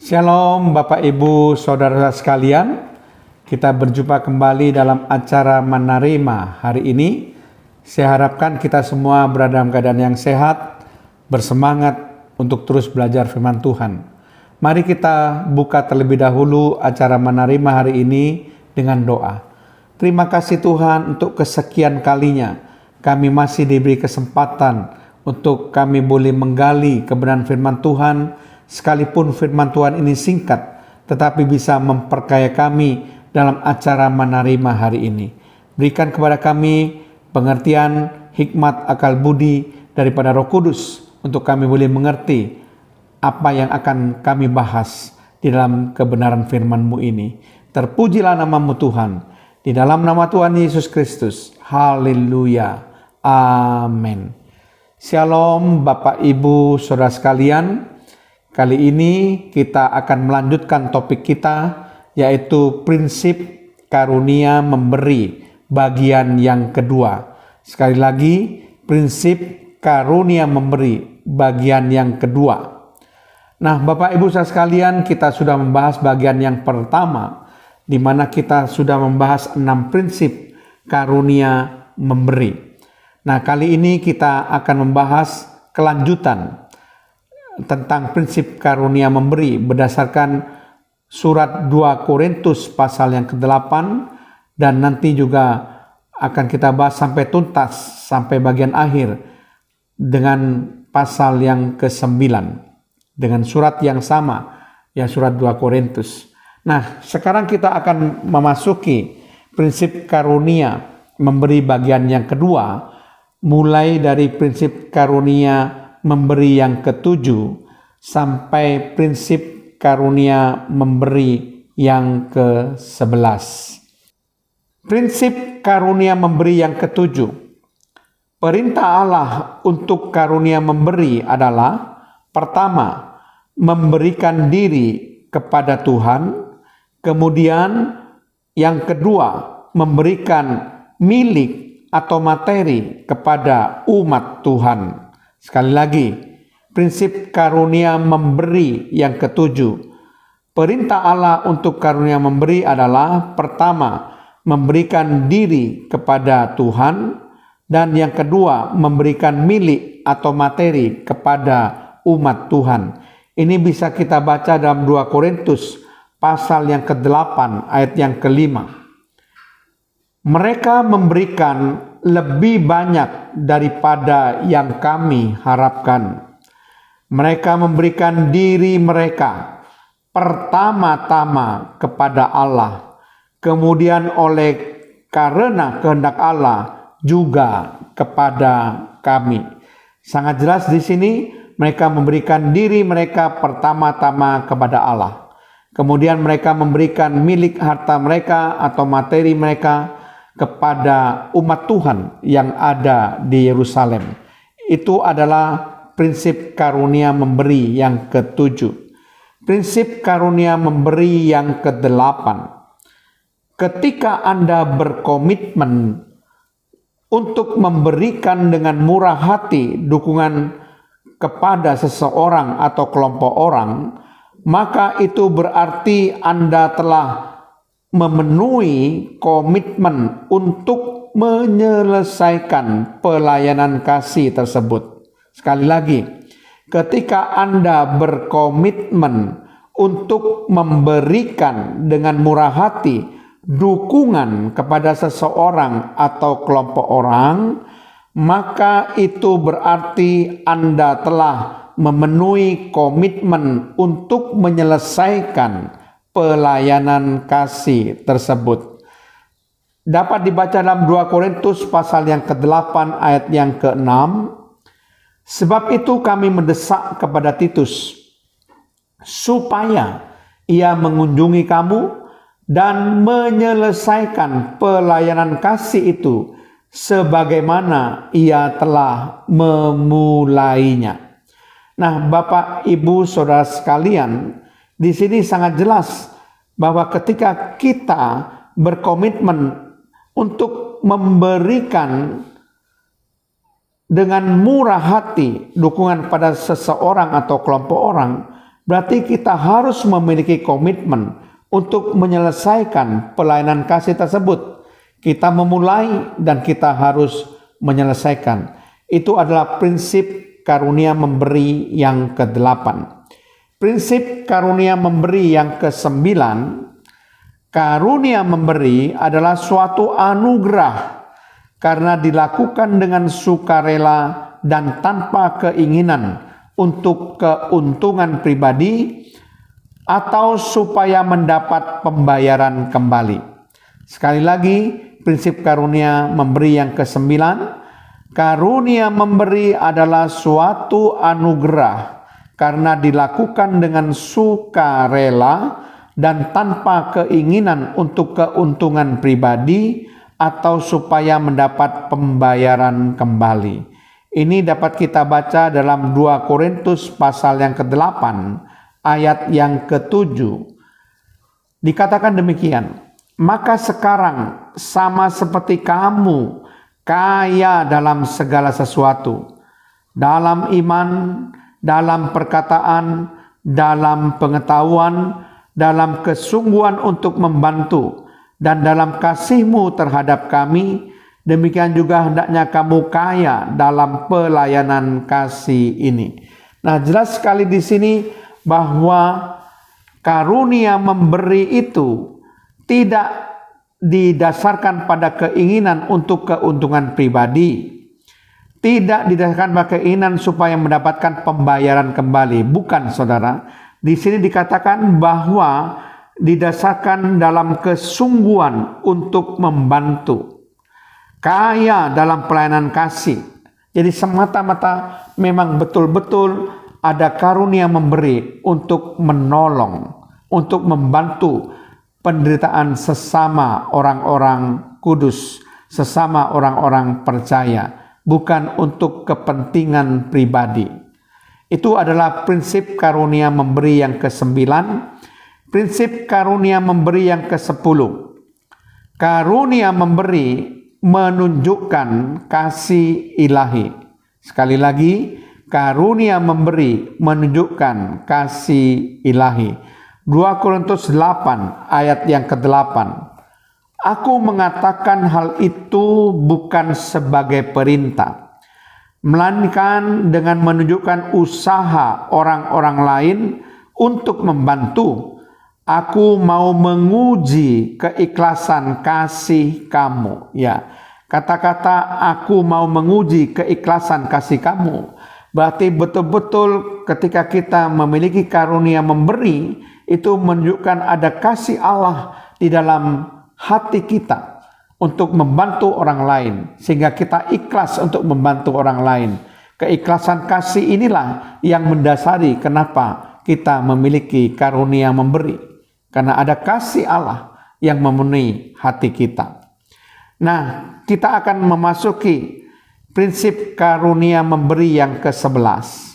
Shalom Bapak Ibu Saudara sekalian, kita berjumpa kembali dalam acara Menerima hari ini. Saya harapkan kita semua berada dalam keadaan yang sehat, bersemangat untuk terus belajar firman Tuhan. Mari kita buka terlebih dahulu acara Menerima hari ini dengan doa. Terima kasih Tuhan untuk kesekian kalinya kami masih diberi kesempatan untuk kami boleh menggali kebenaran firman Tuhan. Sekalipun firman Tuhan ini singkat, tetapi bisa memperkaya kami dalam acara Menerima hari ini. Berikan kepada kami pengertian, hikmat, akal budi daripada Roh Kudus untuk kami boleh mengerti apa yang akan kami bahas di dalam kebenaran firman-Mu ini. Terpujilah nama-Mu Tuhan. Di dalam nama Tuhan Yesus Kristus. Haleluya. Amin. Shalom Bapak Ibu Saudara sekalian. Kali ini kita akan melanjutkan topik kita, yaitu prinsip karunia memberi bagian yang kedua. Sekali lagi, prinsip karunia memberi bagian yang kedua. Nah, Bapak Ibu saudara sekalian, kita sudah membahas bagian yang pertama, di mana kita sudah membahas 6 prinsip karunia memberi. Nah, kali ini kita akan membahas kelanjutan tentang prinsip karunia memberi berdasarkan surat 2 Korintus pasal yang ke-8, dan nanti juga akan kita bahas sampai tuntas, sampai bagian akhir dengan pasal yang ke-9 dengan surat yang sama, ya surat 2 Korintus. Nah, sekarang kita akan memasuki prinsip karunia memberi bagian yang kedua, mulai dari prinsip karunia memberi yang ke-7 sampai prinsip karunia memberi yang ke-11. Prinsip karunia memberi yang ke-7. Perintah Allah untuk karunia memberi adalah: pertama, memberikan diri kepada Tuhan; kemudian yang kedua, memberikan milik atau materi kepada umat Tuhan. Sekali lagi, prinsip karunia memberi yang ke-7. Perintah Allah untuk karunia memberi adalah: pertama, memberikan diri kepada Tuhan; dan yang kedua, memberikan milik atau materi kepada umat Tuhan. Ini bisa kita baca dalam 2 Korintus pasal yang ke-8 ayat yang ke-5. Mereka memberikan lebih banyak daripada yang kami harapkan. Mereka memberikan diri mereka pertama-tama kepada Allah, kemudian karena kehendak Allah juga kepada kami. Sangat jelas di sini, mereka memberikan diri mereka pertama-tama kepada Allah. Kemudian mereka memberikan milik harta mereka atau materi mereka kepada umat Tuhan yang ada di Yerusalem. Itu adalah prinsip karunia memberi yang ke-7. Prinsip karunia memberi yang ke-8. Ketika Anda berkomitmen untuk memberikan dengan murah hati dukungan kepada seseorang atau kelompok orang, maka itu berarti Anda telah memenuhi komitmen untuk menyelesaikan pelayanan kasih tersebut. Sekali lagi, ketika Anda berkomitmen untuk memberikan dengan murah hati dukungan kepada seseorang atau kelompok orang, maka itu berarti Anda telah memenuhi komitmen untuk menyelesaikan pelayanan kasih tersebut. Dapat dibaca dalam 2 Korintus pasal yang ke-8 ayat yang ke-6. Sebab itu kami mendesak kepada Titus supaya ia mengunjungi kamu dan menyelesaikan pelayanan kasih itu sebagaimana ia telah memulainya. Nah, Bapak, Ibu, Saudara sekalian, di sini sangat jelas bahwa ketika kita berkomitmen untuk memberikan dengan murah hati dukungan pada seseorang atau kelompok orang, Berarti kita harus memiliki komitmen untuk menyelesaikan pelayanan kasih tersebut. Kita memulai dan kita harus menyelesaikan. Itu adalah prinsip karunia memberi yang ke-8. Prinsip karunia memberi yang ke-9, karunia memberi adalah suatu anugerah karena dilakukan dengan sukarela dan tanpa keinginan untuk keuntungan pribadi atau supaya mendapat pembayaran kembali. Sekali lagi, prinsip karunia memberi yang ke-9, karunia memberi adalah suatu anugerah karena dilakukan dengan sukarela dan tanpa keinginan untuk keuntungan pribadi atau supaya mendapat pembayaran kembali. Ini dapat kita baca dalam 2 Korintus pasal yang ke-8 ayat yang ke-7. Dikatakan demikian, maka sekarang sama seperti kamu kaya dalam segala sesuatu, dalam iman, dalam perkataan, dalam pengetahuan, dalam kesungguhan untuk membantu, dan dalam kasihmu terhadap kami, demikian juga hendaknya kamu kaya dalam pelayanan kasih ini. Nah, jelas sekali di sini bahwa karunia memberi itu tidak didasarkan pada keinginan untuk keuntungan pribadi, tidak didasarkan pada keinginan supaya mendapatkan pembayaran kembali. Bukan, saudara. Di sini dikatakan bahwa didasarkan dalam kesungguhan untuk membantu, kaya dalam pelayanan kasih. Jadi semata-mata memang betul-betul ada karunia memberi untuk menolong, untuk membantu penderitaan sesama orang-orang kudus, sesama orang-orang percaya, bukan untuk kepentingan pribadi. Itu adalah prinsip karunia memberi yang ke-9. Prinsip karunia memberi yang ke-10. Karunia memberi menunjukkan kasih ilahi. Sekali lagi, karunia memberi menunjukkan kasih ilahi. 2 Korintus 8 ayat yang ke-8. Aku mengatakan hal itu bukan sebagai perintah, melainkan dengan menunjukkan usaha orang-orang lain untuk membantu. Aku mau menguji keikhlasan kasih kamu. Ya, kata-kata aku mau menguji keikhlasan kasih kamu berarti betul-betul ketika kita memiliki karunia memberi, itu menunjukkan ada kasih Allah di dalam hati kita untuk membantu orang lain, sehingga kita ikhlas untuk membantu orang lain. Keikhlasan kasih inilah yang mendasari kenapa kita memiliki karunia memberi. Karena ada kasih Allah yang memenuhi hati kita. Nah, kita akan memasuki prinsip karunia memberi yang ke-11.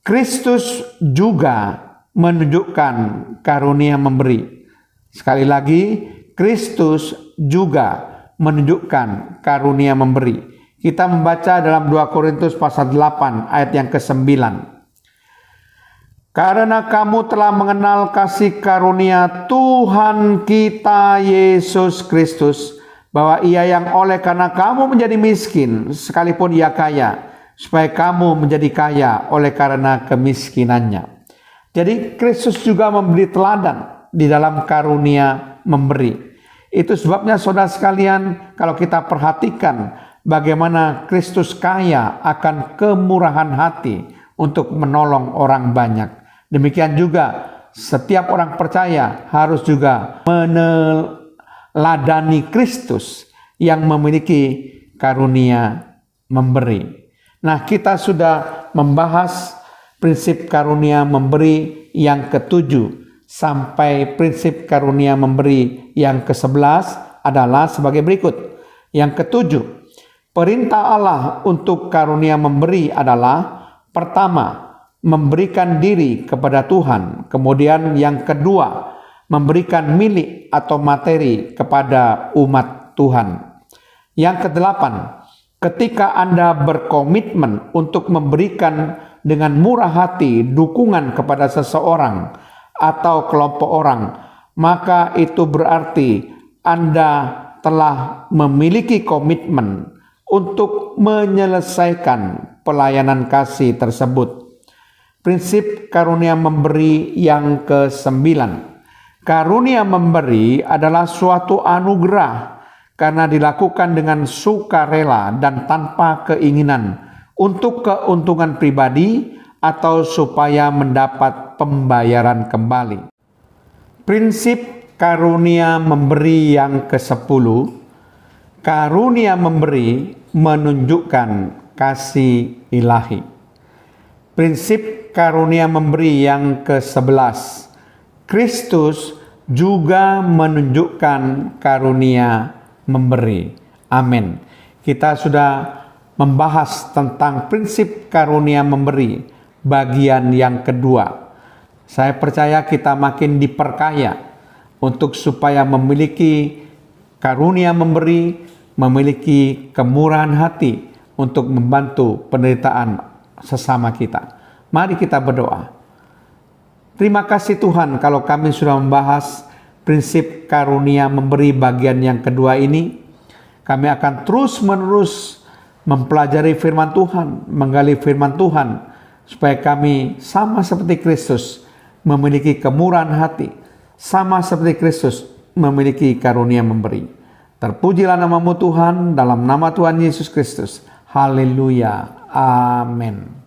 Kristus juga menunjukkan karunia memberi. Sekali lagi, Kristus juga menunjukkan karunia memberi. Kita membaca dalam 2 Korintus pasal 8 ayat yang ke-9. Karena kamu telah mengenal kasih karunia Tuhan kita Yesus Kristus, bahwa ia yang oleh karena kamu menjadi miskin, sekalipun ia kaya, supaya kamu menjadi kaya oleh karena kemiskinannya. Jadi Kristus juga memberi teladan di dalam karunia memberi. Itu sebabnya saudara sekalian, kalau kita perhatikan bagaimana Kristus kaya akan kemurahan hati untuk menolong orang banyak. Demikian juga setiap orang percaya harus juga meneladani Kristus yang memiliki karunia memberi. Nah, kita sudah membahas prinsip karunia memberi yang ke-7 sampai prinsip karunia memberi yang ke-11 adalah sebagai berikut. Yang ke-7, perintah Allah untuk karunia memberi adalah pertama, memberikan diri kepada Tuhan. Kemudian yang kedua, memberikan milik atau materi kepada umat Tuhan. Yang ke-8, ketika Anda berkomitmen untuk memberikan dengan murah hati dukungan kepada seseorang atau kelompok orang, maka itu berarti Anda telah memiliki komitmen untuk menyelesaikan pelayanan kasih tersebut. Prinsip karunia memberi yang ke-9. Karunia memberi adalah suatu anugerah karena dilakukan dengan sukarela dan tanpa keinginan untuk keuntungan pribadi atau supaya mendapat pembayaran kembali. Prinsip karunia memberi yang ke-10. Karunia memberi menunjukkan kasih ilahi. Prinsip karunia memberi yang ke-11. Kristus juga menunjukkan karunia memberi. Amin. Kita sudah membahas tentang prinsip karunia memberi bagian yang kedua. Saya percaya kita makin diperkaya untuk supaya memiliki karunia memberi, memiliki kemurahan hati untuk membantu penderitaan sesama kita. Mari kita berdoa. Terima kasih Tuhan kalau kami sudah membahas prinsip karunia memberi bagian yang kedua ini. Kami akan terus-menerus mempelajari firman Tuhan, menggali firman Tuhan, supaya kami sama seperti Kristus memiliki kemurahan hati, sama seperti Kristus memiliki karunia memberi. Terpujilah namamu Tuhan, dalam nama Tuhan Yesus Kristus. Haleluya. Amin.